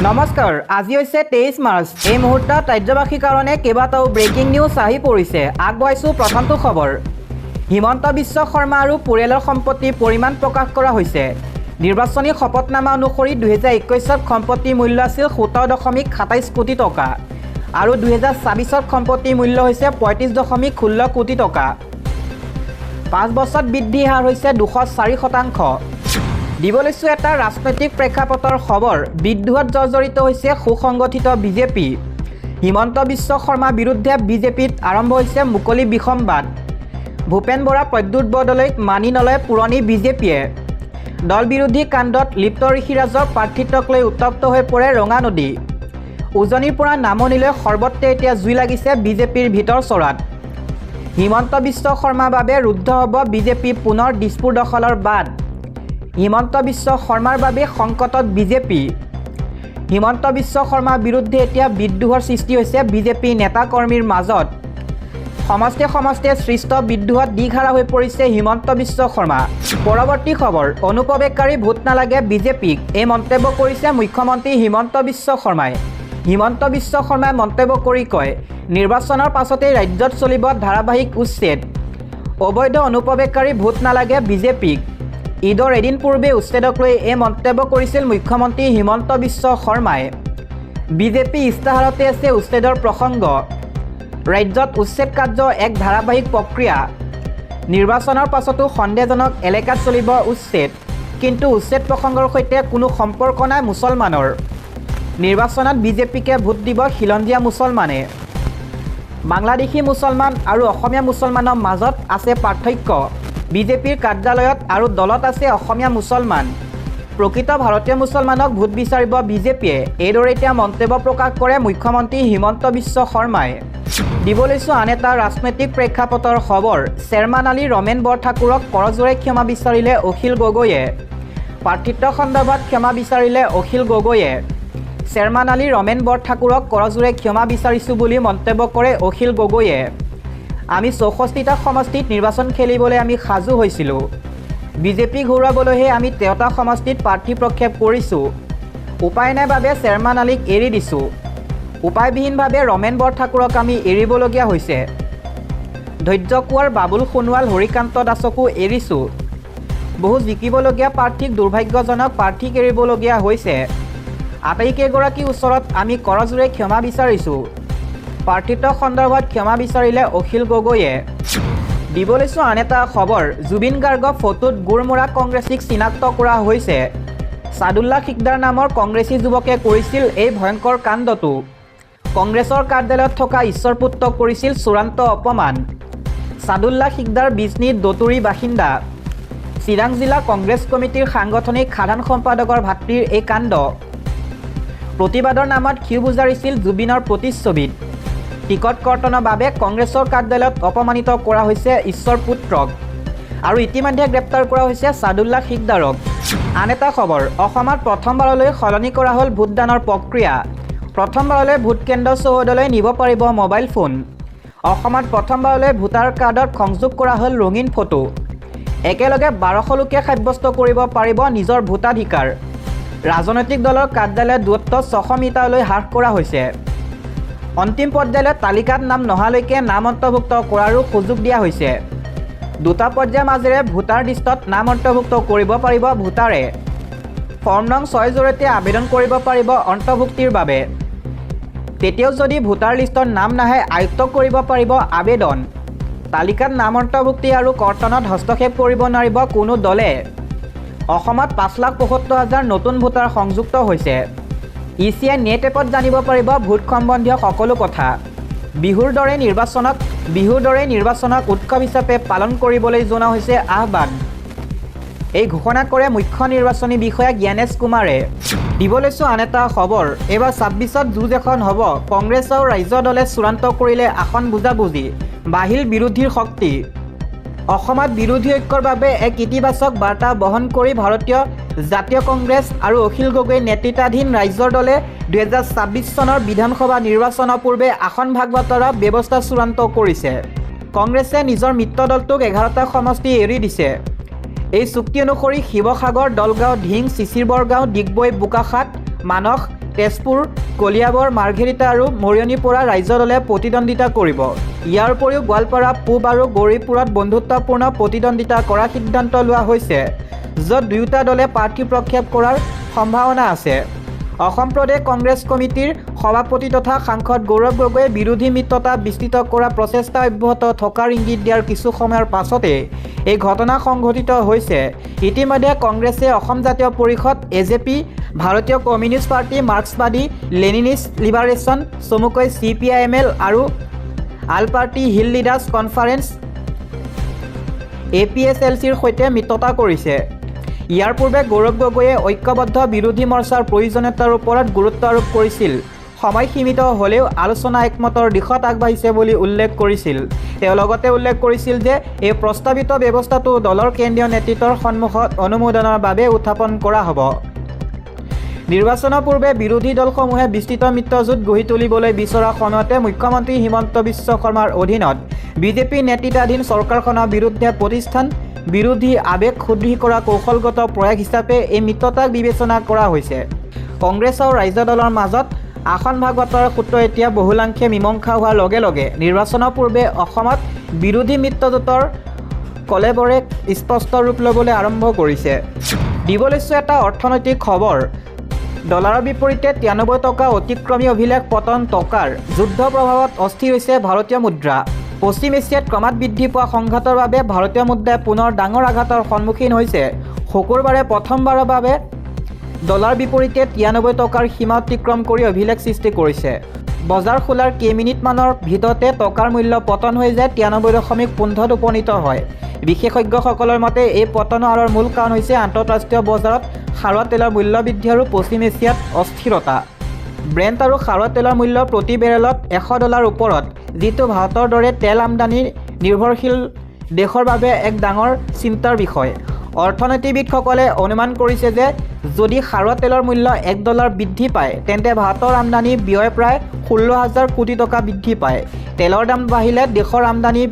নমস্কাৰ, আজি হৈছে 23 মাৰ্চ। এই মুহূৰ্তত ৰাজ্যবাসীৰ কাৰণে কেইবাটাও ব্ৰেকিং নিউজ আহি পৰিছে। আগবঢ়াইছোঁ প্ৰথমটো খবৰ। হিমন্ত বিশ্ব শৰ্মা আৰু পৰিয়ালৰ সম্পত্তিৰ পৰিমাণ প্ৰকাশ কৰা হৈছে। নিৰ্বাচনী শপতনামা অনুসৰি 2021ত সম্পত্তিৰ মূল্য আছিল 17.27 কোটি টকা আৰু 2024ত সম্পত্তিৰ মূল্য হৈছে 35.16 কোটি টকা। 5 বছৰত বৃদ্ধি হাৰ হৈছে 204%। দিব লৈছোঁ এটা ৰাজনৈতিক প্ৰেক্ষাপটৰ খবৰ। বিদ্ৰোহত জৰ্জৰিত হৈছে সুসংগঠিত বিজেপি। হিমন্ত বিশ্ব শৰ্মাৰ বিৰুদ্ধে বিজেপিত আৰম্ভ হৈছে মুকলি বিসম্বাদ। ভূপেন বৰা প্ৰদ্যুৎ বৰদলৈক মানি নলয় পুৰণি বিজেপিয়ে। দল বিৰোধী কাণ্ডত লিপ্ত ঋষিৰাজৰ প্ৰাৰ্থিত্বক লৈ উত্তপ্ত হৈ পৰে ৰঙা নদী। উজনিৰ পৰা নামনিলৈ সৰ্বত্ৰে এতিয়া জুই লাগিছে বিজেপিৰ ভিতৰ চৰাত। হিমন্ত বিশ্ব শৰ্মাৰ বাবে ৰুদ্ধ হ'ব বিজেপি পুনৰ দিছপুৰ দখলৰ বাট। হিমন্ত বিশ্ব শৰ্মাৰ বাবে সংকটত বিজেপি। হিমন্ত বিশ্ব শৰ্মাৰ বিৰুদ্ধে এতিয়া বিদ্ৰোহৰ সৃষ্টি হৈছে বিজেপি নেতা কৰ্মীৰ মাজত। সমষ্টিয়ে সৃষ্ট বিদ্ৰোহত দিশহাৰা হৈ পৰিছে হিমন্ত বিশ্ব শৰ্মা। পৰৱৰ্তী খবৰ। অনুপ্ৰৱেশকাৰী ভোট নালাগে বিজেপিক, এই মন্তব্য কৰিছে মুখ্যমন্ত্ৰী হিমন্ত বিশ্ব শৰ্মাই। হিমন্ত বিশ্ব শৰ্মাই মন্তব্য কৰি কয়, নিৰ্বাচনৰ পাছতেই ৰাজ্যত চলিব ধাৰাবাহিক উচ্ছেদ। অবৈধ অনুপ্ৰৱেশকাৰী ভোট নালাগে বিজেপিক। ঈদৰ এদিন পূৰ্বে উচ্ছেদক লৈ এই মন্তব্য কৰিছিল মুখ্যমন্ত্ৰী হিমন্ত বিশ্ব শৰ্মাই। বিজেপি ইস্তাহাৰতে আছে উচ্ছেদৰ প্ৰসংগ। ৰাজ্যত উচ্ছেদ কাৰ্য এক ধাৰাবাহিক প্ৰক্ৰিয়া। নিৰ্বাচনৰ পাছতো সন্দেহজনক এলেকাত চলিব উচ্ছেদ, কিন্তু উচ্ছেদ প্ৰসংগৰ সৈতে কোনো সম্পৰ্ক নাই মুছলমানৰ। নিৰ্বাচনত বিজেপিকে ভোট দিব খিলঞ্জীয়া মুছলমানে। বাংলাদেশী মুছলমান আৰু অসমীয়া মুছলমানৰ মাজত আছে পাৰ্থক্য। বিজেপিৰ কাৰ্যালয়ত আৰু দলত আছে অসমীয়া মুছলমান। প্ৰকৃত ভাৰতীয় মুছলমানক ভোট বিচাৰিব বিজেপিয়ে, এইদৰে এতিয়া মন্তব্য প্ৰকাশ কৰে মুখ্যমন্ত্ৰী হিমন্ত বিশ্ব শৰ্মাই। দিব লৈছোঁ আন এটা ৰাজনৈতিক প্ৰেক্ষাপটৰ খবৰ। চেয়াৰমেন আলী ৰমেন বৰঠাকুৰক কৰজোৰে ক্ষমা বিচাৰিলে অখিল গগৈয়ে। প্ৰাৰ্থিত্ব সন্দৰ্ভত ক্ষমা বিচাৰিলে অখিল গগৈয়ে। চেয়াৰমেন আলী ৰমেন বৰঠাকুৰক কৰজোৰে ক্ষমা বিচাৰিছোঁ বুলি মন্তব্য কৰে অখিল গগৈয়ে। আমি 64টা সমষ্টিত নিৰ্বাচন খেলিবলৈ আমি সাজু হৈছিলোঁ। বিজেপিক হৰুৱাবলৈহে আমি 13টা সমষ্টিত প্ৰাৰ্থী প্ৰক্ষেপ কৰিছোঁ। উপায় নাই বাবে চেয়াৰমেন আলীক এৰি দিছোঁ। উপায়বিহীনভাৱে ৰমেন বৰঠাকুৰক আমি এৰিবলগীয়া হৈছে। ধৈৰ্য কোঁৱৰ, বাবুল সোণোৱাল, হৰিকান্ত দাসকো এৰিছোঁ। বহু জিকিবলগীয়া প্ৰাৰ্থীক দুৰ্ভাগ্যজনক প্ৰাৰ্থীক এৰিবলগীয়া হৈছে। আটাইকেইগৰাকীৰ ওচৰত আমি কৰজোৰে ক্ষমা বিচাৰিছোঁ। প্ৰাৰ্থিত্ব সন্দৰ্ভত ক্ষমা বিচাৰিলে অখিল গগৈয়ে। দিব লৈছোঁ আন এটা খবৰ। জুবিন গাৰ্গৰ ফটোত গোৰমৰা কংগ্ৰেছীক চিনাক্ত কৰা হৈছে। ছাদুল্লাহ সিকদাৰ নামৰ কংগ্ৰেছী যুৱকে কৰিছিল এই ভয়ংকৰ কাণ্ডটো। কংগ্ৰেছৰ কাৰ্যালয়ত থকা ঈশ্বৰপুত্ৰক কৰিছিল চূড়ান্ত অপমান। ছাদুল্লাহ সিকদাৰ বিজনীৰ দতুৰীৰ বাসিন্দা। চিৰাং জিলা কংগ্ৰেছ কমিটিৰ সাংগঠনিক সাধাৰণ সম্পাদকৰ ভাতৃৰ এই কাণ্ড। প্ৰতিবাদৰ নামত ক্ষোভ উজাৰিছিল জুবিনৰ প্ৰতিচ্ছবিত। টিকট কৰ্তনৰ বাবে কংগ্ৰেছৰ কাৰ্যালয়ত অপমানিত কৰা হৈছে ঈশ্বৰপুত্ৰক আৰু ইতিমধ্যে গ্ৰেপ্তাৰ কৰা হৈছে ছাদুল্লাহ সিকদাৰক। আন এটা খবৰ। অসমত প্ৰথমবাৰলৈ সলনি কৰা হ'ল ভোটদানৰ প্ৰক্ৰিয়া। প্ৰথমবাৰলৈ ভোটকেন্দ্ৰ চৌহদলৈ নিব পাৰিব মোবাইল ফোন। অসমত প্ৰথমবাৰলৈ ভোটাৰ কাৰ্ডত সংযোগ কৰা হ'ল ৰঙীন ফটো। একেলগে 1200 লোকে সাব্যস্ত কৰিব পাৰিব নিজৰ ভোটাধিকাৰ। ৰাজনৈতিক দলৰ কাৰ্যালয়ৰ দূৰত্ব 600 মিটাৰলৈ হ্ৰাস কৰা হৈছে। অন্তিম পৰ্যায়লৈ তালিকাত নাম নহালৈকে নাম অন্তৰ্ভুক্ত কৰাৰো সুযোগ দিয়া হৈছে। দুটা পৰ্যায়ৰ মাজেৰে ভোটাৰ লিষ্টত নাম অন্তৰ্ভুক্ত কৰিব পাৰিব ভোটাৰে। ফৰ্ম নং 6 জৰিয়তে আবেদন কৰিব পাৰিব অন্তৰ্ভুক্তিৰ বাবে। তেতিয়াও যদি ভোটাৰ লিষ্টত নাম নাহে আয়ত্ব কৰিব পাৰিব আবেদন। তালিকাত নাম অন্তৰ্ভুক্তি আৰু কৰ্তনত হস্তক্ষেপ কৰিব নোৱাৰিব কোনো দলে। অসমত 5,75,000 নতুন ভোটাৰ সংযুক্ত হৈছে। ইচিআই নেট এপত জানিব পাৰিব ভোট সম্বন্ধীয় সকলো কথা। বিহুৰ দৰে নিৰ্বাচনক উৎসৱ হিচাপে পালন কৰিবলৈ জনোৱা হৈছে আহ্বান। এই ঘোষণা কৰে মুখ্য নিৰ্বাচনী বিষয়া জ্ঞানেশ কুমাৰে। দিব লৈছোঁ আন এটা খবৰ। এইবাৰ 26ত যুঁজ এখন হ'ব। কংগ্ৰেছ আৰু ৰাজ্য দলে চূড়ান্ত কৰিলে আসন বুজাবুজি, বাহিল বিৰোধীৰ শক্তি। অসমত বিৰোধী ঐক্যৰ বাবে এক ইতিবাচক বাৰ্তা বহন কৰি ভাৰতীয় জাতীয় কংগ্ৰেছ আৰু অখিল গগৈ নেতৃত্বাধীন ৰাজ্যৰ দলে 2026 চনৰ বিধানসভা নিৰ্বাচনৰ পূৰ্বে আসন ভাগ বতৰাৰ ব্যৱস্থা চূড়ান্ত কৰিছে। কংগ্ৰেছে নিজৰ মিত্ৰ দলটোক 11টা সমষ্টি এৰি দিছে। এই চুক্তি অনুসৰি শিৱসাগৰ, দলগাঁও, ঢিং, চিচিৰবৰগাঁও, ডিগবৈ, বোকাখাট, মানস, তেজপুৰ, কলিয়াবৰ, মাৰ্ঘেৰিটা আৰু মৰিয়নিৰ পৰা ৰাজ্য দলে প্ৰতিদ্বন্দ্বিতা কৰিব। ইয়াৰ উপৰিও গোৱালপাৰা, পূব আৰু গৌৰীপুৰত বন্ধুত্বপূৰ্ণ প্ৰতিদ্বন্দ্বিতা কৰাৰ সিদ্ধান্ত লোৱা হৈছে, য'ত দুয়োটা দলে প্ৰাৰ্থী প্ৰক্ষেপ কৰাৰ সম্ভাৱনা আছে। অসম প্ৰদেশ কংগ্ৰেছ কমিটিৰ সভাপতি তথা সাংসদ গৌৰৱ গগৈয়ে বিৰোধী মিত্ৰতা বিস্তৃত কৰাৰ প্ৰচেষ্টা অব্যাহত থকাৰ ইংগিত দিয়াৰ কিছু সময়ৰ পাছতে এই ঘটনা সংঘটিত হৈছে। ইতিমধ্যে কংগ্ৰেছে অসম জাতীয় পৰিষদ, এজেপি, ভাৰতীয় কমিউনিষ্ট পাৰ্টি, মাৰ্ক্সবাদী লেনিনিষ্ট লিবাৰেশ্যন, চমুকৈ CPIML আৰু আল পাৰ্টি হিল লিডাৰ্ছ কনফাৰেন্স APSLCৰ সৈতে মিত্ৰতা কৰিছে। ইয়াৰ পূৰ্বে গৌৰৱ গগৈয়ে ঐক্যবদ্ধ বিৰোধী মৰ্চাৰ প্ৰয়োজনীয়তাৰ ওপৰত গুৰুত্ব আৰোপ কৰিছিল। সময় সীমিত হ'লেও আলোচনা একমতৰ দিশত আগবাঢ়িছে বুলি উল্লেখ কৰিছিল। তেওঁ লগতে উল্লেখ কৰিছিল যে এই প্ৰস্তাৱিত ব্যৱস্থাটো দলৰ কেন্দ্ৰীয় নেতৃত্বৰ সন্মুখত অনুমোদনৰ বাবে উত্থাপন কৰা হ'ব। নিৰ্বাচনৰ পূৰ্বে বিৰোধী দলসমূহে বিস্তৃত মিত্ৰজোঁট গঢ়ি তুলিবলৈ বিচৰা সময়তে মুখ্যমন্ত্ৰী হিমন্ত বিশ্ব শৰ্মাৰ অধীনত বিজেপি নেতৃত্বাধীন চৰকাৰখনৰ বিৰুদ্ধে প্ৰতিষ্ঠান বিৰোধী আৱেগ শুদ্ধি কৰা কৌশলগত প্ৰয়াস হিচাপে এই মিত্ৰতাক বিবেচনা কৰা হৈছে। কংগ্ৰেছ আৰু ৰাজ্য দলৰ মাজত আসন ভাগ-বতৰাৰ সূত্ৰ এতিয়া বহুলাংশে মীমাংসা হোৱাৰ লগে লগে নিৰ্বাচনৰ পূৰ্বে অসমত বিৰোধী মিত্ৰজোঁটৰ কলেবৰে স্পষ্ট ৰূপ ল'বলৈ আৰম্ভ কৰিছে। দিবলৈছোঁ এটা অৰ্থনৈতিক খবৰ। ডলাৰৰ বিপৰীতে 93 টকা অতিক্ৰমী অভিলেখ পতন টকাৰ। যুদ্ধ প্ৰভাৱত অস্থিৰ হৈছে ভাৰতীয় মুদ্ৰা। পশ্চিম এছিয়াত ক্ৰমাৎ বৃদ্ধি পোৱা সংঘাতৰ বাবে ভাৰতীয় মুদ্ৰাই পুনৰ ডাঙৰ আঘাতৰ সন্মুখীন হৈছে। শুকুৰবাৰে প্ৰথমবাৰৰ বাবে ডলাৰ বিপৰীতে 93 টকাৰ সীমা অতিক্ৰম কৰি অভিলেখ সৃষ্টি কৰিছে। বজাৰ খোলাৰ কেইমিনিটমানৰ ভিতৰতে টকাৰ মূল্য পতন হৈ যায় 93.50 উপনীত হয়। বিশেষজ্ঞসকলৰ মতে এই পতনৰ আঁৰৰ মূল কাৰণ হৈছে আন্তঃৰাষ্ট্ৰীয় বজাৰত খাৰুৱা তেলৰ মূল্য বৃদ্ধি আৰু পশ্চিম এছিয়াত অস্থিৰতা। ব্ৰেণ্ট আৰু খাৰুৱা তেলৰ মূল্য প্ৰতি বেৰেলত $100 ওপৰত, যিটো ভাৰতৰ দৰে তেল আমদানি নিৰ্ভৰশীল দেশৰ বাবে এক ডাঙৰ চিন্তাৰ বিষয়। অৰ্থনীতিবিদসকলে অনুমান কৰিছে যে যদি খাৰুৱা তেলৰ মূল্য $1 বৃদ্ধি পায়, তেন্তে ভাৰতৰ আমদানি ব্যয় প্ৰায় 16,000 কোটি টকা বৃদ্ধি পায়। তেলৰ দাম বাঢ়িলে দেশৰ আমদানি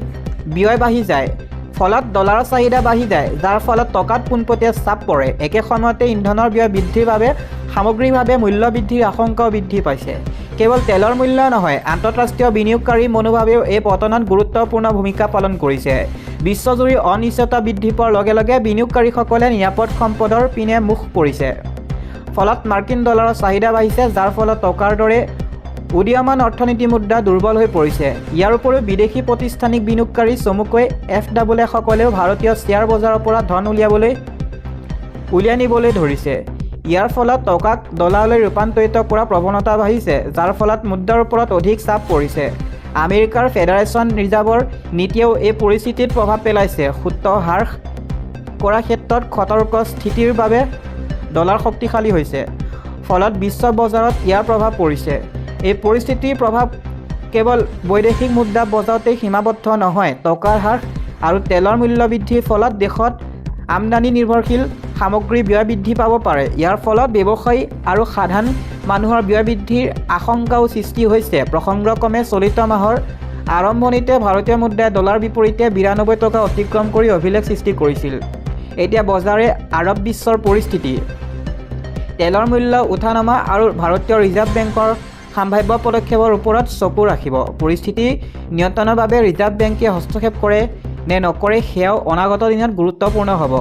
ব্যয় বাঢ়ি যায়, ফলত ডলাৰৰ চাহিদা বাঢ়ি যায়, যাৰ ফলত টকাত পোনপটীয়া চাপ পৰে। একে সময়তে ইন্ধনৰ ব্যয় বৃদ্ধিৰ বাবে সামগ্ৰিকভাৱে মূল্য বৃদ্ধিৰ আশংকাও বৃদ্ধি পাইছে। কেৱল তেলৰ মূল্য নহয়, আন্তঃৰাষ্ট্ৰীয় বিনিয়োগকাৰীৰ মনোভাৱেও এই পতনত গুৰুত্বপূৰ্ণ ভূমিকা পালন কৰিছে। বিশ্বজুৰি অনিশ্চয়তা বৃদ্ধি পোৱাৰ লগে লগে বিনিয়োগকাৰীসকলে নিৰাপদ সম্পদৰ পিনে মুখ কৰিছে। ফলত মাৰ্কিন ডলাৰৰ চাহিদা বাঢ়িছে, যাৰ ফলত টকাৰ দৰে উদীয়মান অৰ্থনীতি মুদ্ৰা দুৰ্বল হৈ পৰিছে। ইয়াৰ উপৰিও বিদেশী প্ৰতিষ্ঠানিক বিনিয়োগকাৰী চমুকৈ FAA সকলেও ভাৰতীয় শ্বেয়াৰ বজাৰৰ পৰা ধন উলিয়াই নিবলৈ ধৰিছে। ইয়াৰ ফলত টকাক ডলাৰলৈ ৰূপান্তৰিত কৰাৰ প্ৰৱণতা বাঢ়িছে, যাৰ ফলত মুদ্ৰাৰ ওপৰত অধিক চাপ পৰিছে। আমেৰিকাৰ ফেডাৰেচন ৰিজাৰ্ভৰ নীতিয়েও এই পৰিস্থিতিত প্ৰভাৱ পেলাইছে। সূত্ৰ হ্ৰাস কৰাৰ ক্ষেত্ৰত সতৰ্ক স্থিতিৰ বাবে ডলাৰ শক্তিশালী হৈছে, ফলত বিশ্ব বজাৰত ইয়াৰ প্ৰভাৱ পৰিছে। এই পৰিস্থিতিৰ প্ৰভাৱ কেৱল বৈদেশিক মুদ্ৰা বজাৰতেই সীমাবদ্ধ নহয়, টকাৰ হ্ৰাস আৰু তেলৰ মূল্য বৃদ্ধিৰ ফলত দেশত আমদানি নিৰ্ভৰশীল সামগ্ৰীৰ ব্যয় বৃদ্ধি পাব পাৰে। ইয়াৰ ফলত ব্যৱসায়ী আৰু সাধাৰণ মানুহৰ ব্যয় বৃদ্ধিৰ আশংকাও সৃষ্টি হৈছে। প্ৰসংগক্ৰমে চলিত মাহৰ আৰম্ভণিতে ভাৰতীয় মুদ্ৰাই ডলাৰ বিপৰীতে 92 টকা অতিক্ৰম কৰি অভিলেখ সৃষ্টি কৰিছিল। এতিয়া বজাৰে আৰৱ বিশ্বৰ পৰিস্থিতি, তেলৰ মূল্য উঠা-নমা আৰু ভাৰতীয় ৰিজাৰ্ভ বেংকৰ সম্ভাৱ্য পদক্ষেপৰ ওপৰত চকু ৰাখিব। পৰিস্থিতি নিয়ন্ত্ৰণৰ বাবে ৰিজাৰ্ভ বেংকে হস্তক্ষেপ কৰে নে নকৰে সেয়াও অনাগত দিনত গুৰুত্বপূৰ্ণ হ'ব।